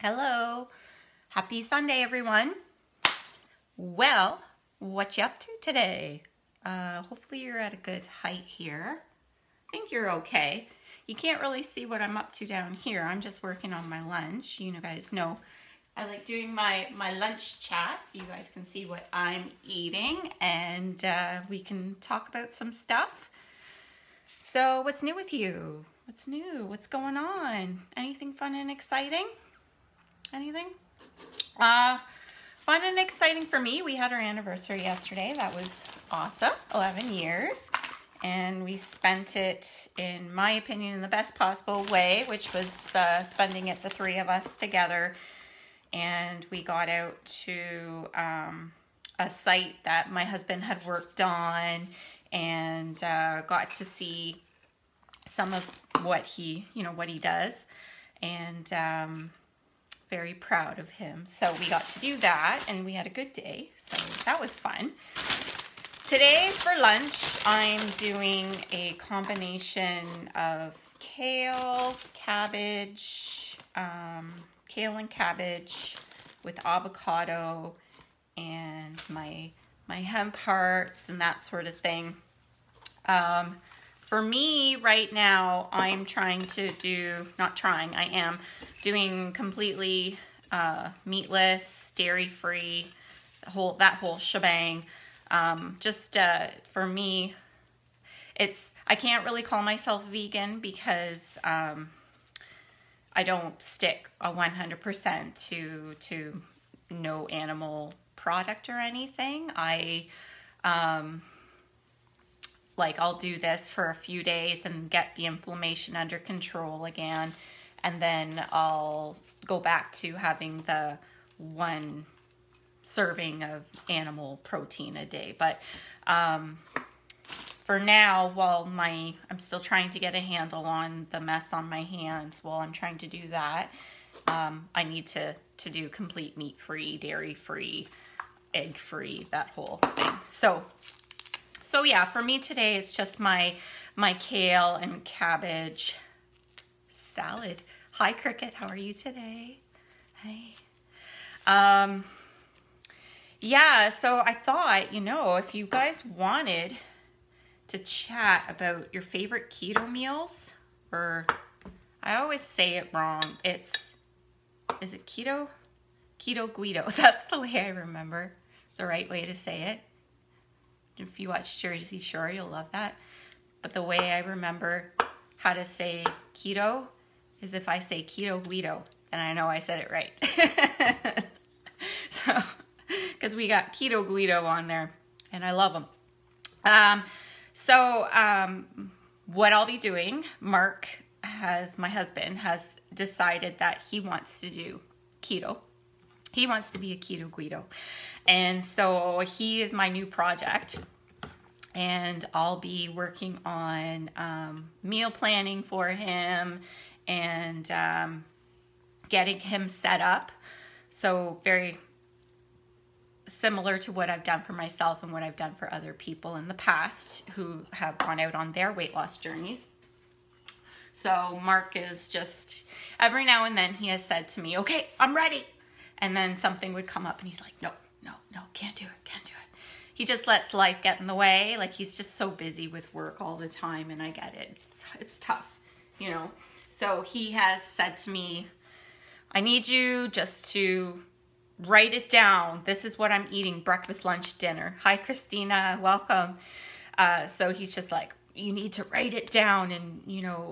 Hello. Happy Sunday, everyone. Well, what you up to today? Hopefully you're at a good height here. I think you're okay. You can't really see what I'm up to down here. I'm just working on my lunch. You guys know I like doing my lunch chats. You guys can see what I'm eating and we can talk about some stuff. So what's new with you? What's new? What's going on? Anything fun and exciting? Anything? Fun and exciting for me. We had our anniversary yesterday. That was awesome. 11 years. And we spent it, in my opinion, in the best possible way, which was spending it, the three of us together. And we got out to a site that my husband had worked on and got to see some of what he does. And very proud of him. So we got to do that and we had a good day. So that was fun. Today for lunch, I'm doing a combination of kale and cabbage with avocado and my hemp hearts and that sort of thing. For me right now, I am doing completely meatless, dairy-free, that whole shebang. For me, I can't really call myself vegan because I don't stick 100% to no animal product or anything. I'll do this for a few days and get the inflammation under control again. And then I'll go back to having the one serving of animal protein a day. But for now, while I'm still trying to get a handle on the mess on my hands, while I'm trying to do that, I need to do complete meat-free, dairy-free, egg-free, that whole thing. So yeah, for me today, it's just my kale and cabbage salad. Hi, Cricket. How are you today? Hi. Yeah, so I thought, if you guys wanted to chat about your favorite keto meals, or I always say it wrong. Is it keto? Keto Guido. That's the way I remember the right way to say it. If you watch Jersey Shore, you'll love that. But the way I remember how to say keto is if I say Keto Guido, and I know I said it right. So, because we got Keto Guido on there, and I love them. What I'll be doing, Mark, my husband, has decided that he wants to do keto. He wants to be a Keto Guido. And so he is my new project. And I'll be working on meal planning for him and getting him set up. So very similar to what I've done for myself and what I've done for other people in the past who have gone out on their weight loss journeys. So Mark is just, every now and then he has said to me, okay, I'm ready. And then something would come up and he's like, no, can't do it. He just lets life get in the way. Like, he's just so busy with work all the time, and I get it. It's tough, So he has said to me, I need you just to write it down. This is what I'm eating, breakfast, lunch, dinner. Hi, Christina, welcome. So he's just like, you need to write it down, and,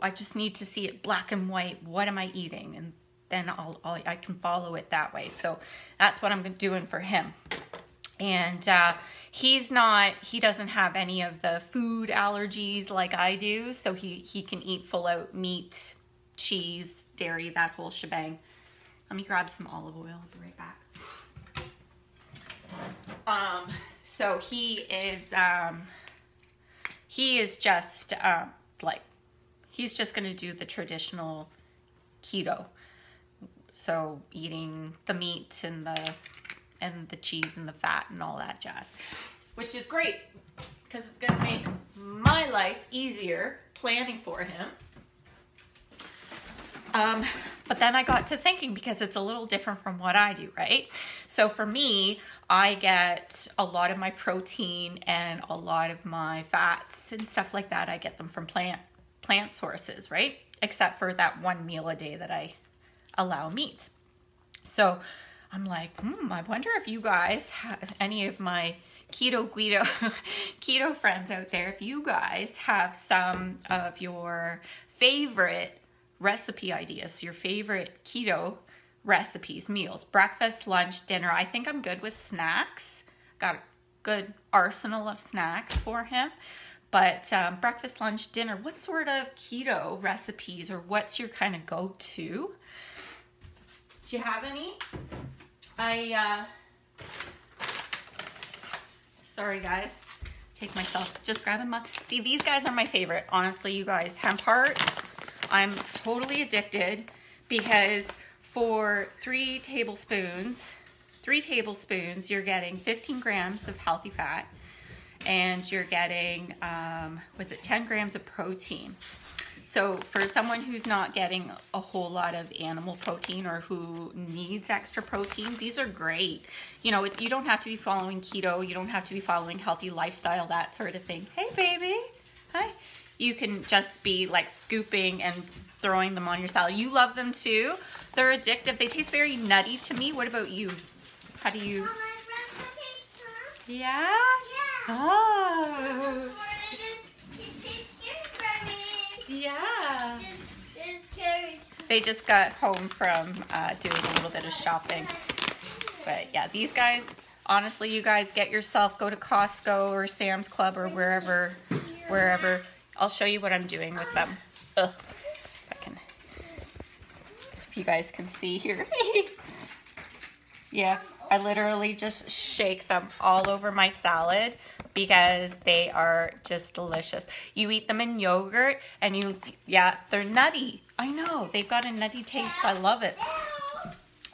I just need to see it black and white. What am I eating? And then I can follow it that way. So that's what I'm doing for him. And he doesn't have any of the food allergies like I do. So he can eat full out meat, cheese, dairy, that whole shebang. Let me grab some olive oil. I'll be right back. So he is just he's just going to do the traditional keto. So eating the meat and the cheese and the fat and all that jazz, which is great because it's going to make my life easier planning for him. But then I got to thinking, because it's a little different from what I do, right? So for me, I get a lot of my protein and a lot of my fats and stuff like that. I get them from plant sources, right? Except for that one meal a day that I allow meats. So I'm like, I wonder if you guys have any of my keto friends out there, if you guys have some of your favorite recipe ideas, your favorite keto recipes, meals, breakfast, lunch, dinner. I think I'm good with snacks. Got a good arsenal of snacks for him. But breakfast, lunch, dinner, what sort of keto recipes, or what's your kind of go-to? Do you have any? Sorry guys, take myself, just grab them up. See, these guys are my favorite. Honestly, you guys, hemp hearts, I'm totally addicted, because for 3 tablespoons, you're getting 15 grams of healthy fat, and you're getting, 10 grams of protein. So for someone who's not getting a whole lot of animal protein, or who needs extra protein, these are great. You know, you don't have to be following keto. You don't have to be following healthy lifestyle, that sort of thing. Hey, baby. Hi. You can just be like scooping and throwing them on your salad. You love them too. They're addictive. They taste very nutty to me. What about you? How do you? Yeah? Yeah. Oh. Yeah. They just got home from doing a little bit of shopping. But yeah, these guys, honestly, you guys get yourself, go to Costco or Sam's Club or wherever. I'll show you what I'm doing with them. Ugh. If you guys can see here. Yeah, I literally just shake them all over my salad, because they are just delicious. You eat them in yogurt, and they're nutty. I know, they've got a nutty taste. I love it.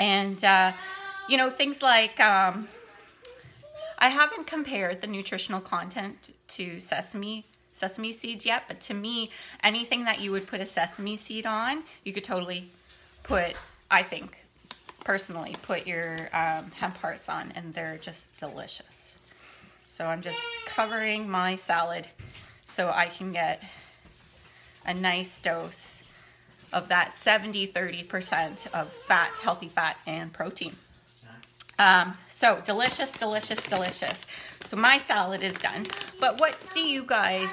And, things like, I haven't compared the nutritional content to sesame seeds yet, but to me, anything that you would put a sesame seed on, you could totally put, I think, personally, put your hemp hearts on, and they're just delicious. So I'm just covering my salad so I can get a nice dose of that 70-30% of fat, healthy fat, and protein. So delicious, delicious, delicious. So my salad is done. But what do you guys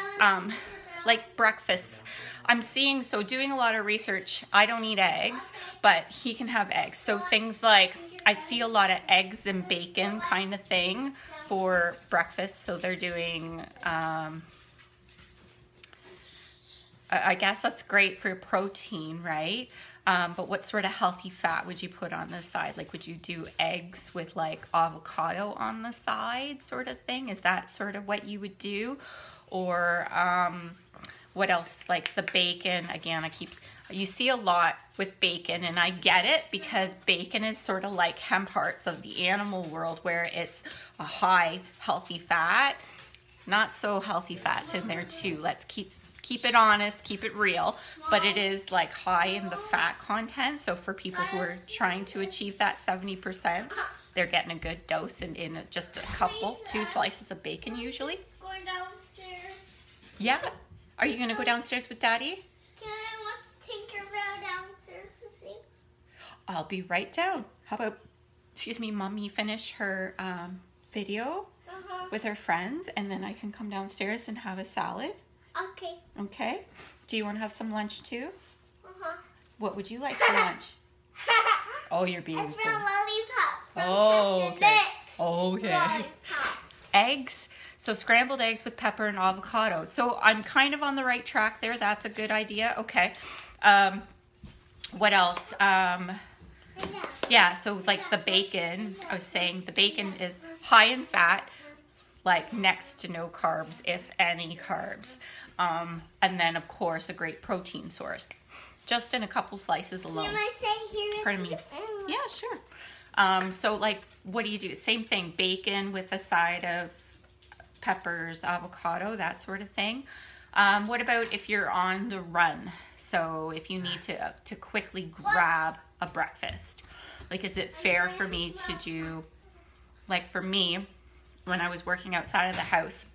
like breakfasts? I'm seeing, so doing a lot of research, I don't eat eggs, but he can have eggs. So things like, I see a lot of eggs and bacon kind of thing for breakfast. So they're doing, I guess that's great for protein, right? But what sort of healthy fat would you put on the side? Like, would you do eggs with like avocado on the side sort of thing? Is that sort of what you would do? Or what else? Like the bacon, again, you see a lot with bacon, and I get it, because bacon is sort of like hemp hearts of the animal world, where it's a high healthy fat. Not so healthy fats in there too. Let's keep it honest, keep it real, but it is like high in the fat content. So for people who are trying to achieve that 70%, they're getting a good dose, and in just a couple, 2 slices of bacon usually. Go downstairs. Yeah. Are you gonna go downstairs with Daddy? Can I watch Tinkerbell downstairs with you? I'll be right down. How about, Mommy finish her video with her friends, and then I can come downstairs and have a salad. Okay. Okay. Do you want to have some lunch too? Uh-huh. What would you like for lunch? Oh, you're being It's silly. a lollipop. Oh, okay. Okay. Lollipop. Eggs. So scrambled eggs with pepper and avocado. So I'm kind of on the right track there. That's a good idea. Okay. What else? Yeah, so like the bacon, I was saying the bacon is high in fat, like next to no carbs, if any carbs. And then, of course, a great protein source. Just in a couple slices alone. Can I say here? Pardon me. Yeah, sure. So, like, what do you do? Same thing, bacon with a side of peppers, avocado, that sort of thing. What about if you're on the run? So if you need to quickly grab a breakfast, like, is it fair for me to do, like for me, when I was working outside of the house,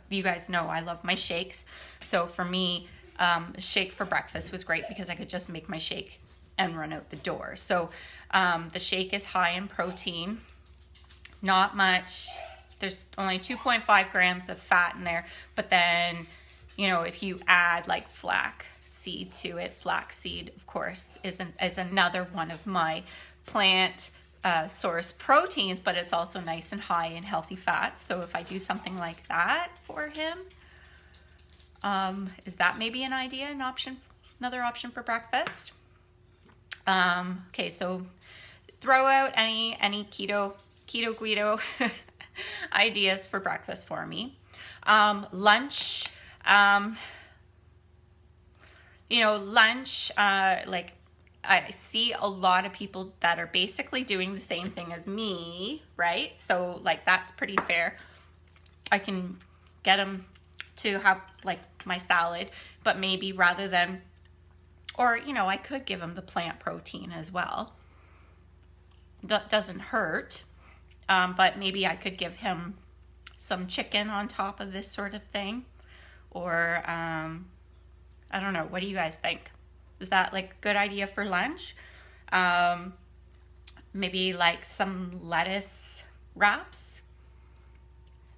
you guys know I love my shakes. So for me, a shake for breakfast was great because I could just make my shake and run out the door. So the shake is high in protein, not much. There's only 2.5 grams of fat in there, but then, you know, if you add like flaxseed to it, flaxseed, of course, is another one of my plant source proteins, but it's also nice and high in healthy fats. So if I do something like that for him, is that maybe an idea, another option for breakfast? Okay, so throw out any keto guido ideas for breakfast for me. Lunch, lunch, like I see a lot of people that are basically doing the same thing as me, right? So like that's pretty fair. I can get them to have like my salad, but maybe rather than, or, I could give them the plant protein as well. That doesn't hurt. But maybe I could give him some chicken on top of this sort of thing. Or, I don't know. What do you guys think? Is that like a good idea for lunch? Maybe like some lettuce wraps.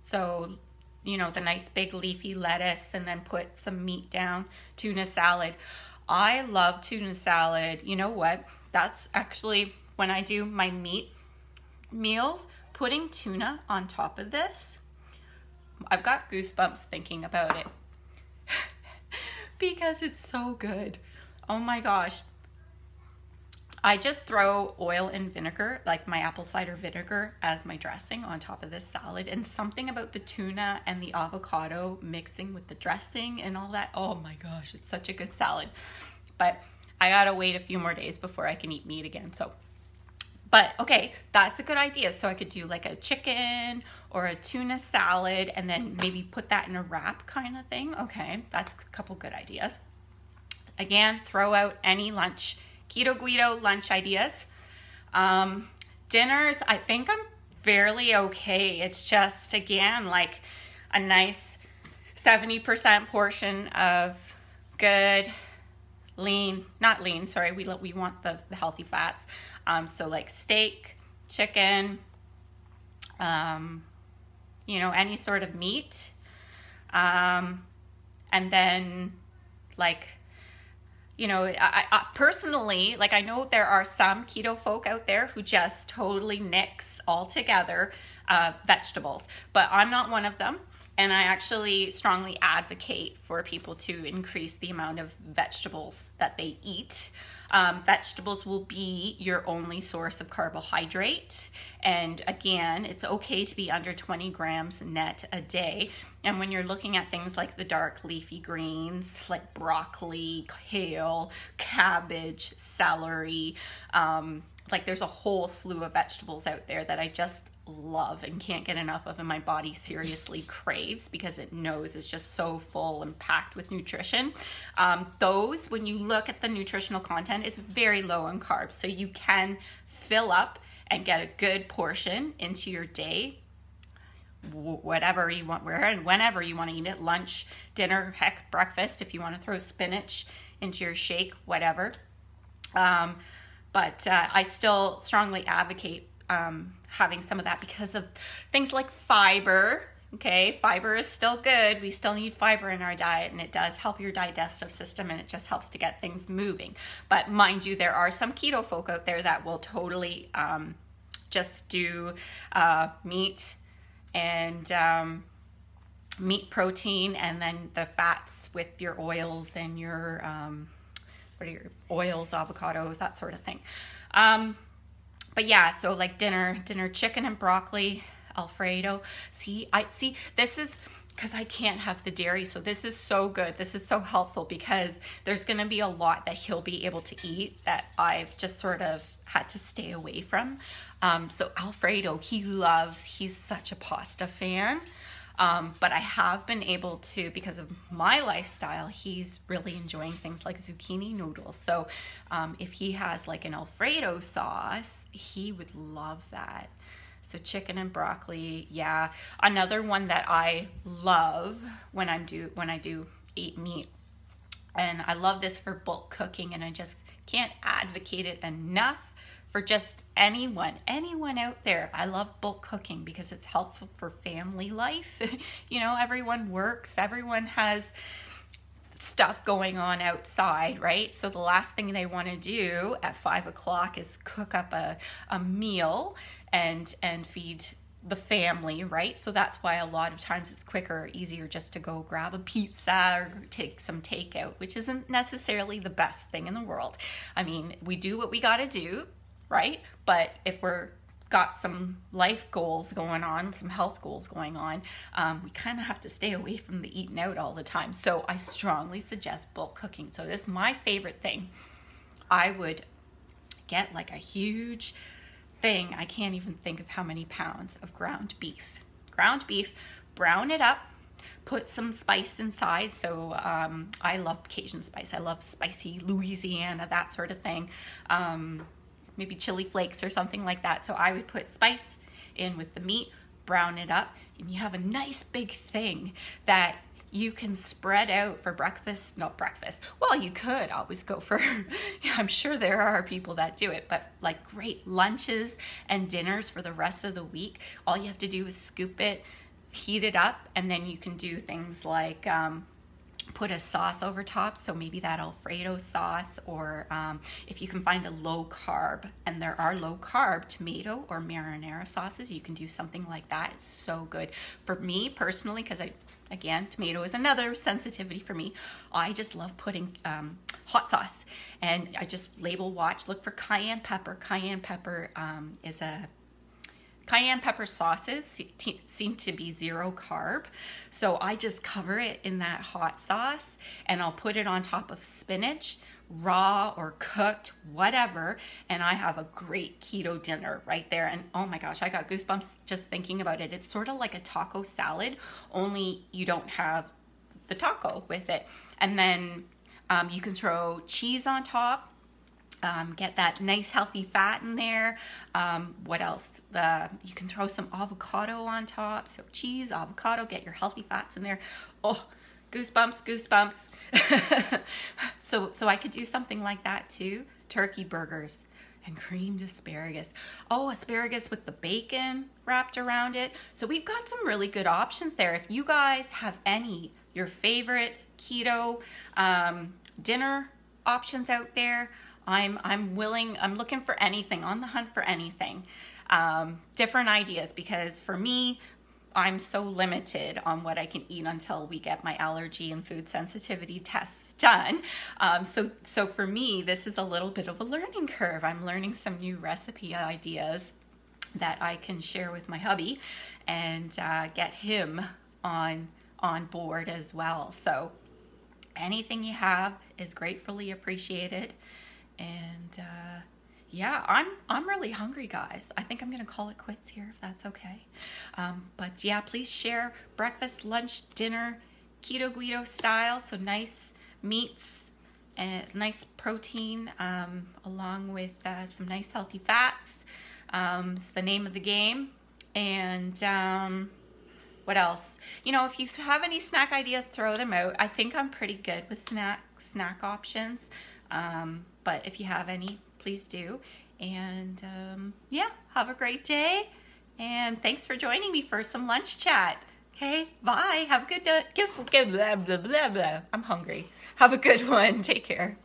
So, the nice big leafy lettuce, and then put some meat down. Tuna salad. I love tuna salad. You know what? That's actually when I do my meat meals, putting tuna on top of this, I've got goosebumps thinking about it because it's so good. Oh my gosh. I just throw oil and vinegar, like my apple cider vinegar, as my dressing on top of this salad, and something about the tuna and the avocado mixing with the dressing and all that. Oh my gosh, it's such a good salad. But I gotta wait a few more days before I can eat meat again. But okay, that's a good idea. So I could do like a chicken or a tuna salad and then maybe put that in a wrap kind of thing. Okay, that's a couple good ideas. Again, throw out any lunch, Keto Guido lunch ideas. Dinners, I think I'm fairly okay. It's just, again, like a nice 70% portion of good, lean, not lean, sorry, we want the healthy fats. So like steak, chicken, any sort of meat. And then like, I personally, like I know there are some keto folk out there who just totally nix altogether vegetables, but I'm not one of them. And I actually strongly advocate for people to increase the amount of vegetables that they eat. Vegetables will be your only source of carbohydrate. And again, it's okay to be under 20 grams net a day. And when you're looking at things like the dark leafy greens, like broccoli, kale, cabbage, celery, like there's a whole slew of vegetables out there that I just love and can't get enough of, and my body seriously craves because it knows it's just so full and packed with nutrition. Those, when you look at the nutritional content, it's very low on carbs, so you can fill up and get a good portion into your day, whatever you want, where and whenever you want to eat it, lunch, dinner, heck, breakfast, if you want to throw spinach into your shake, whatever. But I still strongly advocate having some of that because of things like fiber. Okay, fiber is still good. We still need fiber in our diet, and it does help your digestive system, and it just helps to get things moving. But mind you, there are some keto folk out there that will totally just do meat and meat protein, and then the fats with your oils and your what are your oils, avocados, that sort of thing. But yeah, so like dinner chicken and broccoli, Alfredo. See, this is because I can't have the dairy, so this is so good. This is so helpful because there's going to be a lot that he'll be able to eat that I've just sort of had to stay away from. So Alfredo, he's such a pasta fan. But I have been able to, because of my lifestyle, he's really enjoying things like zucchini noodles. So if he has like an Alfredo sauce, he would love that. So chicken and broccoli, yeah. Another one that I love when I do eat meat, and I love this for bulk cooking, and I just can't advocate it enough for just anyone out there. I love bulk cooking because it's helpful for family life. You know, everyone works, everyone has stuff going on outside, right? So the last thing they want to do at 5 o'clock is cook up a meal and feed the family, right? So that's why a lot of times it's quicker or easier just to go grab a pizza or take some takeout, which isn't necessarily the best thing in the world. I mean, we do what we got to do, right? But if we're got some life goals going on, some health goals going on, we kind of have to stay away from the eating out all the time. So I strongly suggest bulk cooking. So this is my favorite thing. I would get like a huge thing, I can't even think of how many pounds of ground beef, brown it up, put some spice inside. So I love Cajun spice. I love spicy Louisiana, that sort of thing. Maybe chili flakes or something like that. So I would put spice in with the meat, brown it up, and you have a nice big thing that you can spread out for breakfast. Not breakfast. Well, you could always go for, I'm sure there are people that do it, but like great lunches and dinners for the rest of the week. All you have to do is scoop it, heat it up, and then you can do things like put a sauce over top. So maybe that Alfredo sauce, or if you can find a low carb, and there are low carb tomato or marinara sauces, you can do something like that. It's so good. For me personally, because again, tomato is another sensitivity for me. I just love putting hot sauce, and I just look for cayenne pepper. Cayenne pepper Cayenne pepper sauces seem to be 0 carb. So I just cover it in that hot sauce, and I'll put it on top of spinach, raw or cooked, whatever, and I have a great keto dinner right there. And oh my gosh, I got goosebumps just thinking about it. It's sort of like a taco salad, only you don't have the taco with it. And then you can throw cheese on top. Get that nice healthy fat in there. What else? You can throw some avocado on top. So cheese, avocado, get your healthy fats in there. Oh, goosebumps. So I could do something like that too. Turkey burgers and creamed asparagus. Oh, asparagus with the bacon wrapped around it. So we've got some really good options there. If you guys have your favorite keto dinner options out there, I'm looking for anything, on the hunt for anything, different ideas, because for me, I'm so limited on what I can eat until we get my allergy and food sensitivity tests done. So for me, this is a little bit of a learning curve. I'm learning some new recipe ideas that I can share with my hubby and get him on board as well. So anything you have is gratefully appreciated. And yeah, I'm really hungry, guys. I think I'm gonna call it quits here, if that's okay. But yeah, please share breakfast, lunch, dinner, keto guido style. So nice meats and nice protein, along with some nice healthy fats. It's the name of the game. And what else? You know, if you have any snack ideas, throw them out. I think I'm pretty good with snack options. But if you have any, please do. And yeah, have a great day. And thanks for joining me for some lunch chat. Okay, bye. Have a good day. I'm hungry. Have a good one. Take care.